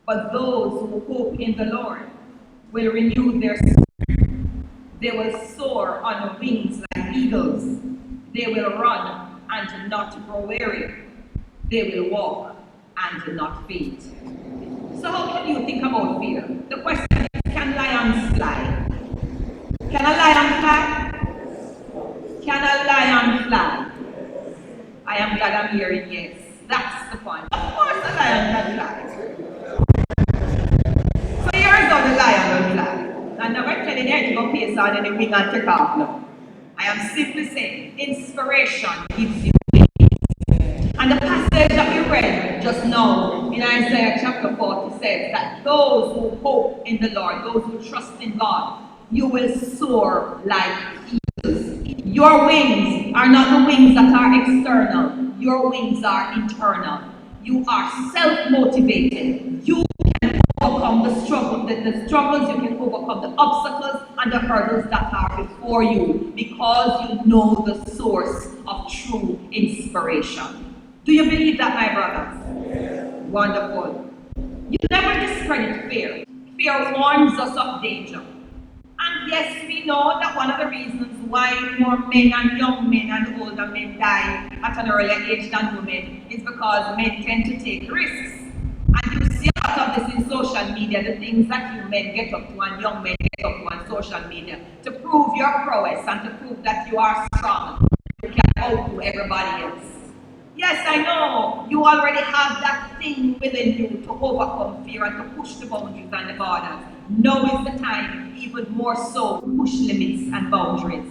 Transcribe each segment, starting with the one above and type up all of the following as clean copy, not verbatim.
But those who hope in the Lord will renew their strength. They will soar on wings like eagles. They will run and not grow weary. They will walk and not faint. So how can you think about fear? The question is, can lions fly? Can a lion fly? Can a lion fly? I am glad I'm hearing yes. That's the point. Of course a lion can fly. So here's how the lion will fly. And I'm not telling you to go pace on any wing and take off now. I am simply saying, inspiration gives you wings. And the passage that we read just now in Isaiah chapter 40 says that those who hope in the Lord, those who trust in God, you will soar like eagles. Your wings are not the wings that are external. Your wings are internal. You are self-motivated. You can overcome the struggles, you can overcome the obstacles and the hurdles that are before you because you know the source of true inspiration. Do you believe that, my brothers? Yes. Wonderful. You never discredit fear. Fear warns us of danger. And yes, we know that one of the reasons why more men and young men and older men die at an earlier age than women is because men tend to take risks. And you see a lot of this in social media, the things that you men get up to and young men get up to on social media to prove your prowess and to prove that you are strong. You can outdo everybody else. Yes, I know you already have that thing within you to overcome fear and to push the boundaries and the borders. Now is the time, even more so, to push limits and boundaries.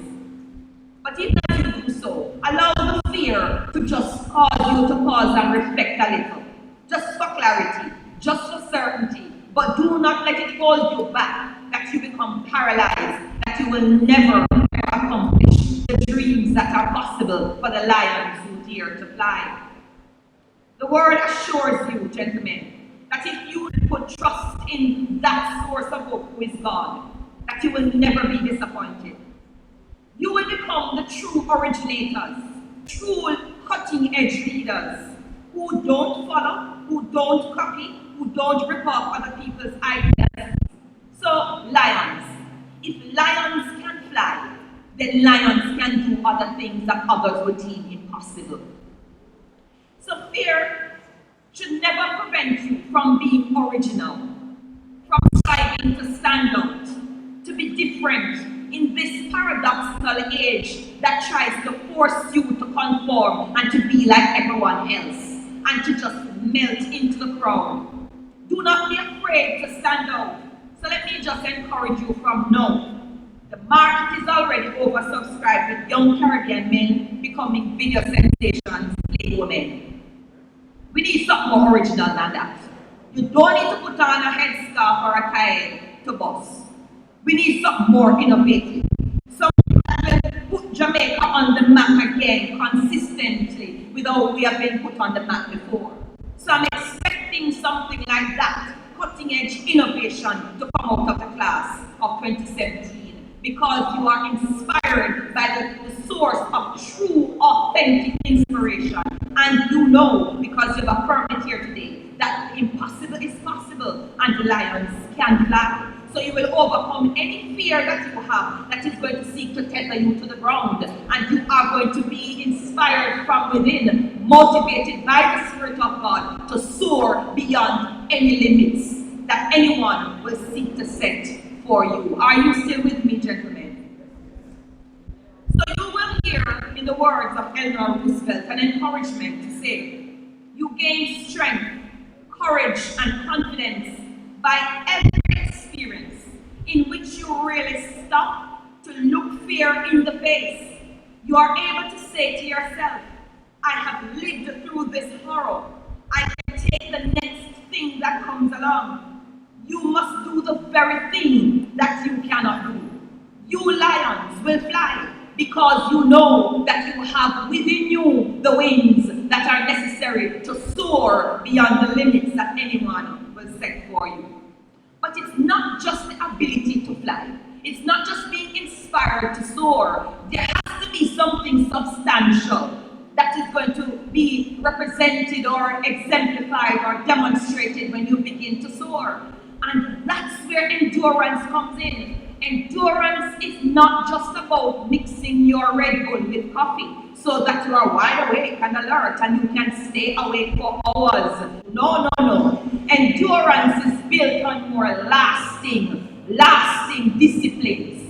But even as you do so, allow the fear to just cause you to pause and reflect a little. Just for clarity, just for certainty. But do not let it hold you back, that you become paralyzed, that you will never accomplish the dreams that are possible for the lions who dare to fly. The word assures you, gentlemen, that if you put trust in that source of hope who is God, that you will never be disappointed. You will become the true originators, true cutting-edge leaders who don't follow, who don't copy, who don't rip off other people's ideas. So, lions. If lions can fly, then lions can do other things that others would deem impossible. So fear should never prevent you from being original, from striving to stand out, to be different in this paradoxical age that tries to force you to conform and to be like everyone else and to just melt into the crowd. Do not be afraid to stand out. So let me just encourage you from now. The market is already oversubscribed with young Caribbean men becoming video sensations, Playboy men. We need something more original than that. You don't need to put on a headscarf or a tie to boss. We need something more innovative. Something that will put Jamaica on the map again consistently without we have been put on the map before. So I'm expecting something like that, cutting-edge innovation to come out of the class of 2017. Because you are inspired by the source of true, authentic inspiration. And you know, because you have affirmed it here today, that the impossible is possible and the lions can fly. So you will overcome any fear that you have that is going to seek to tether you to the ground. And you are going to be inspired from within, motivated by the Spirit of God to soar beyond any limits that anyone will seek to set for you. Are you still with me, gentlemen? So you will hear in the words of Eleanor Roosevelt an encouragement to say, you gain strength, courage, and confidence by every experience in which you really stop to look fear in the face. You are able to say to yourself, I have lived through this horror. I can take the next thing that comes along. You must do the very thing that you cannot do. You lions will fly because you know that you have within you the wings that are necessary to soar beyond the limits that anyone will set for you. But it's not just the ability to fly. It's not just being inspired to soar. There has to be something substantial that is going to be represented or exemplified or demonstrated when you begin to soar. And that's where endurance comes in. Endurance is not just about mixing your Red Bull with coffee so that you are wide awake and alert and you can stay awake for hours. No, no, no. Endurance is built on more lasting disciplines.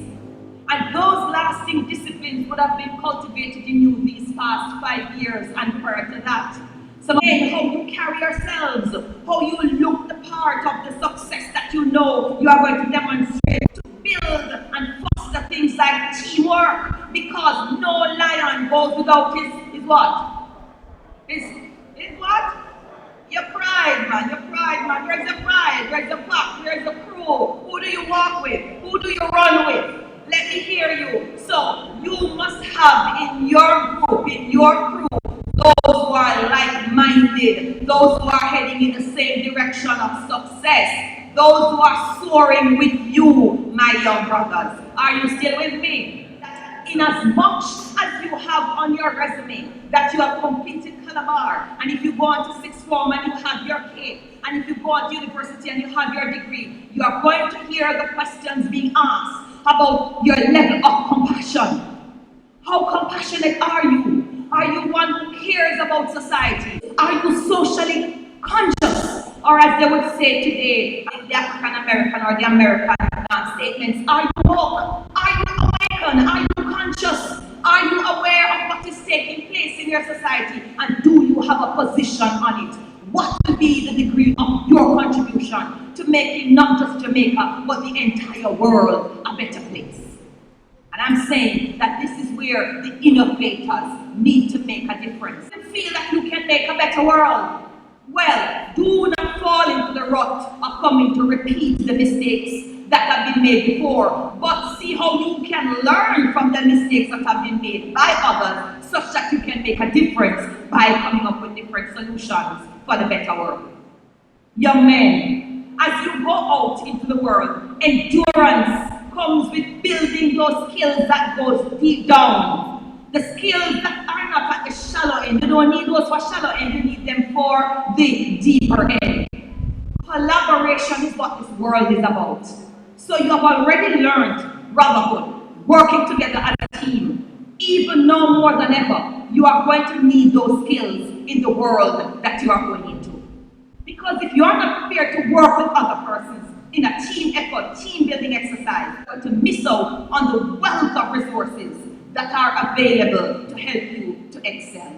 And those lasting disciplines would have been cultivated in you these past 5 years and prior to that. So again, how you carry yourselves, how you look the part of the success that you know you are going to demonstrate, to build and foster things like teamwork, because no lion goes without his what? His what? Your pride, man. Your pride, man. Where's your pride? Where's your pack? Where's your crew? Who do you walk with? Who do you run with? Let me hear you. So you must have in your group, in your crew, those who are like-minded, those who are heading in the same direction of success, those who are soaring with you, my young brothers. Are you still with me? In as much as you have on your resume that you have completed Calabar, and if you go on to sixth form and you have your K, and if you go on to university and you have your degree, you are going to hear the questions being asked about your level of compassion. How compassionate are you? Are you one who cares about society? Are you socially conscious? Or as they would say today, the African American or the American statements, are you woke? Are you awakened? Are you conscious? Are you aware of what is taking place in your society? And do you have a position on it? What will be the degree of your contribution to making not just Jamaica, but the entire world a better place? And I'm saying that this is where the innovators need to make a difference. You feel that you can make a better world? Well, do not fall into the rut of coming to repeat the mistakes that have been made before, but see how you can learn from the mistakes that have been made by others, such that you can make a difference by coming up with different solutions for the better world. Young men, as you go out into the world, endurance comes with building those skills that goes deep down. The skills that are not at the shallow end. You don't need those for shallow end, you need them for the deeper end. Collaboration is what this world is about. So you have already learned brotherhood, working together as a team. Even now more than ever, you are going to need those skills in the world that you are going into. Because if you are not prepared to work with other persons in a team effort, team building exercise, or to miss out on the wealth of resources that are available to help you to excel.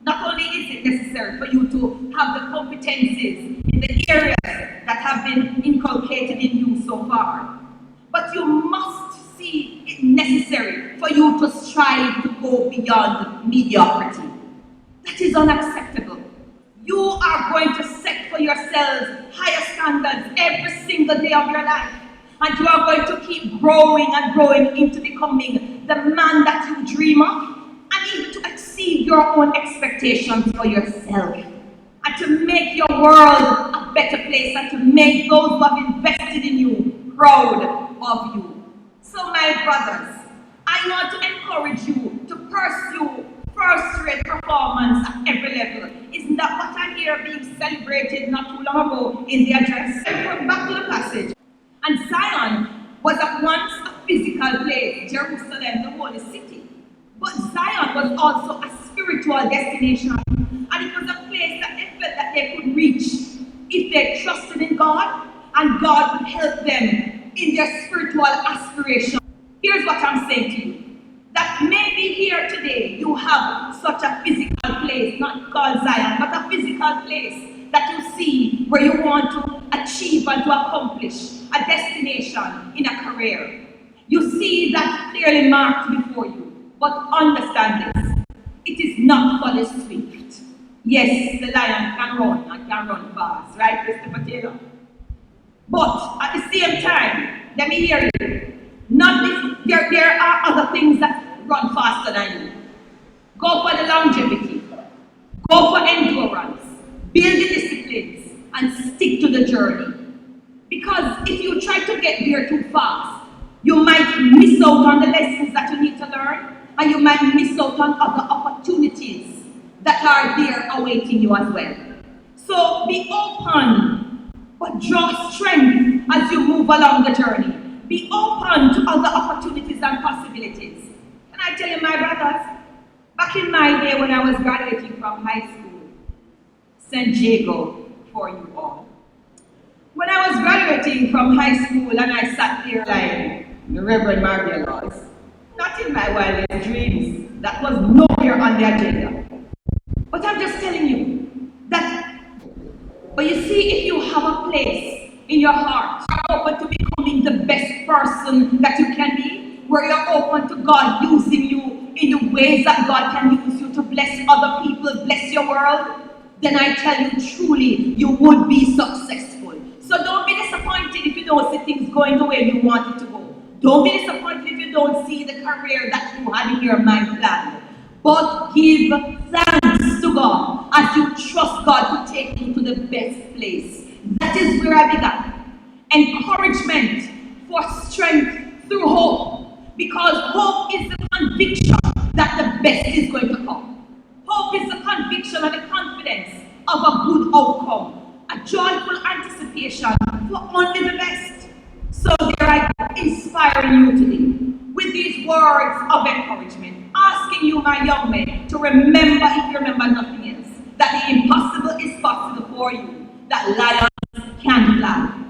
Not only is it necessary for you to have the competencies in the areas that have been inculcated in you so far, but you must see it necessary for you to strive to go beyond mediocrity. That is unacceptable. You are going to set for yourselves higher standards every single day of your life. And you are going to keep growing and growing into becoming the man that you dream of, and even to exceed your own expectations for yourself. And to make your world a better place, and to make those who have invested in you proud of you. So my brothers, I want to encourage you to pursue first-rate performance at every level. Isn't that what I hear being celebrated not too long ago in the address? Back to the passage. And Zion was at once a physical place, Jerusalem, the holy city. But Zion was also a spiritual destination. And it was a place that they felt that they could reach if they trusted in God, and God would help them in their spiritual aspiration. Here's what I'm saying to you. That maybe here today you have such a physical place, not called Zion, but a physical place that you see where you want to achieve and to accomplish a destination in a career. You see that clearly marked before you, but understand this. It is not for the swift. Yes, the lion can run and can run fast, right, Christopher Taylor? But at the same time, let me hear you. There are other things that run faster than you. Go for the longevity. Go for endurance. Build the disciplines and stick to the journey. Because if you try to get there too fast, you might miss out on the lessons that you need to learn, and you might miss out on other opportunities that are there awaiting you as well. So be open, but draw strength as you move along the journey. Be open to other opportunities and possibilities. Can I tell you, my brothers, back in my day when I was graduating from high school, St. Jago for you all. When I was graduating from high school and I sat there like the Reverend Maria Laws, not in my wildest dreams, that was nowhere on the agenda. But I'm just telling you that, but you see, if you have a place in your heart, you're open to becoming the best person that you can be, where you're open to God using you in the ways that God can use you to bless other people, bless your world, then I tell you truly, you would be successful. So don't be disappointed if you don't see things going the way you want it to go. Don't be disappointed if you don't see the career that you had in your mind planned. But give thanks to God as you trust God to take you to the best place. That is where I began. Encouragement for strength through hope. Because hope is the conviction that the best is going to come. Hope is the conviction and the confidence of a good outcome. A joyful anticipation for only the best. So there I am, inspiring you today with these words of encouragement, asking you, my young men, to remember, if you remember nothing else, that the impossible is possible for you, that lions can fly,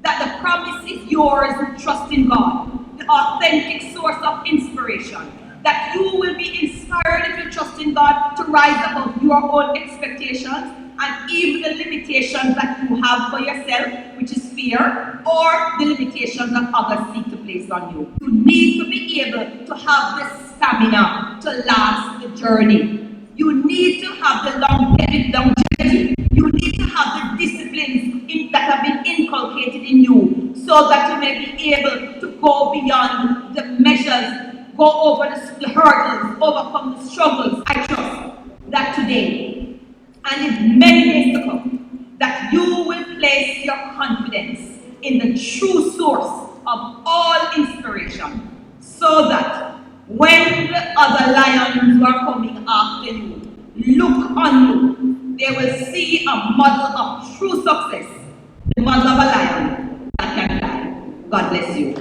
that the promise is yours, trust in God, the authentic source of inspiration, that you will be inspired if you trust in God to rise above your own expectations and even the limitations that you have for yourself, which is fear, or the limitations that others seek to place on you. You need to be able to have the stamina to last the journey. You need to have the longevity. You need to have the disciplines that have been inculcated in you so that you may be able to go beyond the measures, go over the hurdles, overcome the struggles. I trust that today, and in many days to come, that you will place your confidence in the true source of all inspiration, so that when the other lions who are coming after you look on you, they will see a model of true success, the model of a lion that can fly. God bless you.